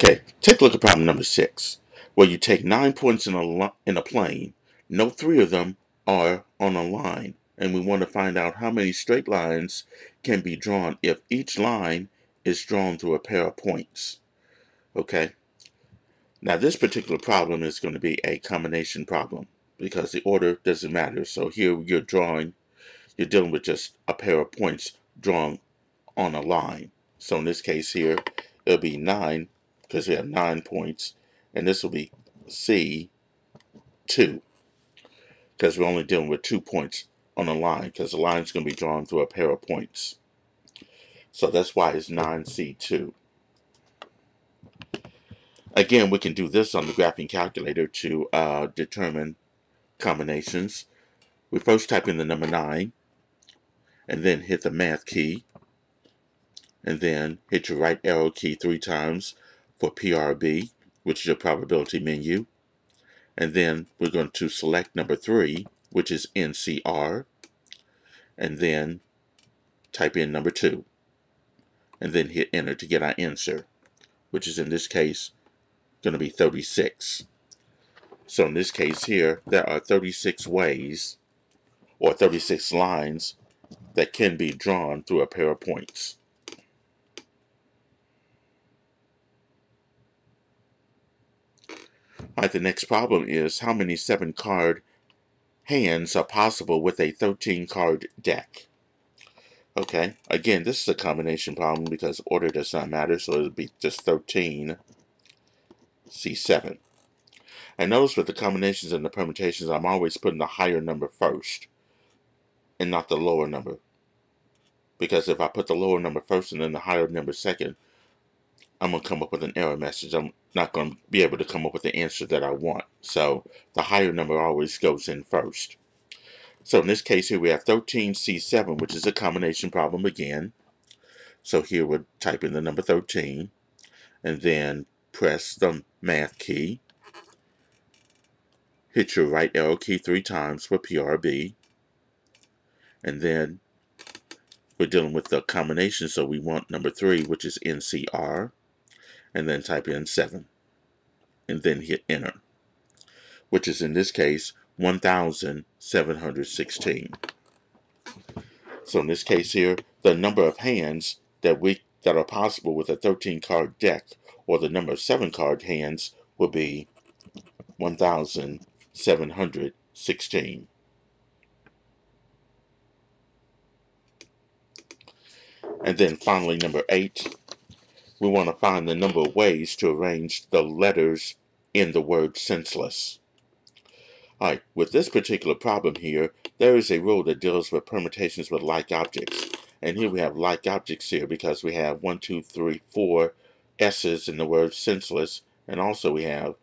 Okay, take a look at problem number 6, where you take 9 points in a plane. No 3 of them are on a line, and we want to find out how many straight lines can be drawn if each line is drawn through a pair of points. Okay, now this particular problem is going to be a combination problem because the order doesn't matter. So here you're dealing with just a pair of points drawn on a line. So in this case here, it'll be 9 because we have 9 points, and this will be C2 because we're only dealing with 2 points on a line because the line is going to be drawn through a pair of points. So that's why it's 9C2. Again, we can do this on the graphing calculator to determine combinations. We first type in the number 9 and then hit the math key, and then hit your right arrow key 3 times for PRB, which is your probability menu. And then we're going to select number 3, which is NCR, and then type in number 2, and then hit enter to get our answer, which is in this case going to be 36. So in this case here, there are 36 ways or 36 lines that can be drawn through a pair of points. Alright, the next problem is how many 7-card hands are possible with a 13-card deck? Okay, again, this is a combination problem because order does not matter, so it'll be just 13 C7. And notice with the combinations and the permutations, I'm always putting the higher number first and not the lower number. Because if I put the lower number first and then the higher number second, I'm going to come up with an error message. I'm not going to be able to come up with the answer that I want. So the higher number always goes in first. So in this case here we have 13C7, which is a combination problem again. So here we'll type in the number 13 and then press the math key. Hit your right arrow key 3 times for PRB. And then we're dealing with the combination, so we want number 3, which is NCR. And then type in 7. And then hit enter, which is in this case 1,716. So in this case here, the number of hands that are possible with a 13-card deck, or the number of 7-card hands, will be 1,716. And then finally, number 8, we want to find the number of ways to arrange the letters in the word senseless. Alright, with this particular problem here, there is a rule that deals with permutations with like objects. And here we have like objects here because we have 1, 2, 3, 4 S's in the word senseless, and also we have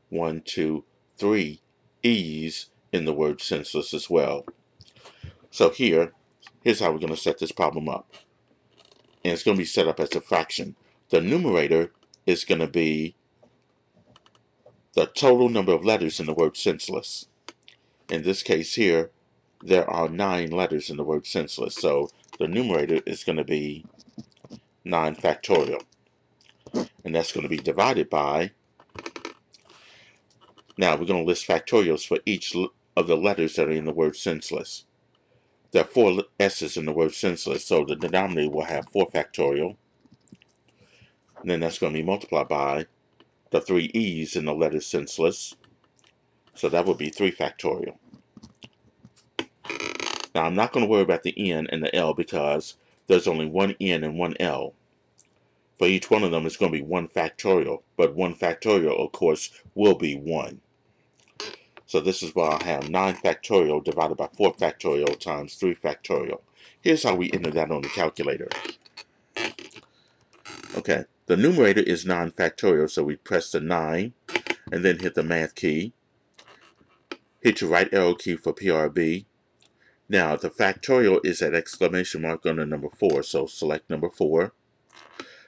1, 2, 3 E's in the word senseless as well. So here's how we're going to set this problem up. And it's going to be set up as a fraction. The numerator is going to be the total number of letters in the word senseless. In this case here, there are 9 letters in the word senseless. So the numerator is going to be 9 factorial. And that's going to be divided by, now we're going to list factorials for each of the letters that are in the word senseless. There are 4 S's in the word senseless, so the denominator will have 4 factorial. And then that's going to be multiplied by the 3 E's in the letter senseless. So that would be 3 factorial. Now I'm not going to worry about the N and the L because there's only one N and one L. For each one of them, it's going to be 1 factorial. But 1 factorial, of course, will be 1. So this is why I have 9 factorial divided by 4 factorial times 3 factorial. Here's how we enter that on the calculator. Okay, the numerator is 9 factorial, so we press the 9 and then hit the math key. Hit your right arrow key for PRB. Now the factorial is at exclamation mark on the number 4, so select number 4.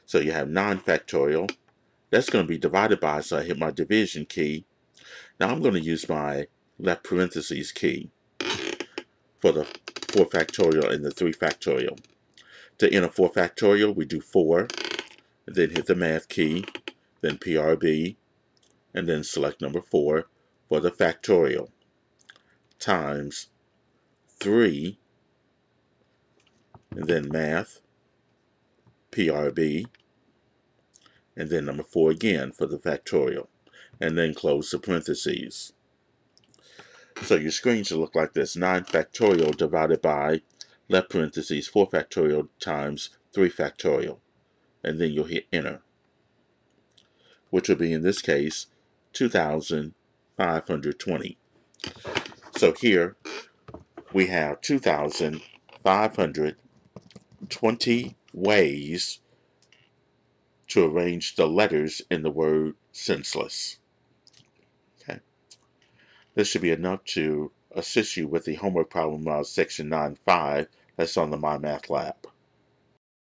So you have 9 factorial. That's going to be divided by, so I hit my division key. Now I'm going to use my left parentheses key for the 4 factorial and the 3 factorial. To enter 4 factorial, we do 4, and then hit the math key, then PRB, and then select number 4 for the factorial, times 3, and then math, PRB, and then number 4 again for the factorial, and then close the parentheses. So your screen should look like this: 9 factorial divided by, left parentheses, 4 factorial times 3 factorial, and then you'll hit enter, which will be, in this case, 2,520. So here we have 2,520 ways to arrange the letters in the word senseless. Okay. This should be enough to assist you with the homework problem of Section 9.5 that's on the MyMathLab.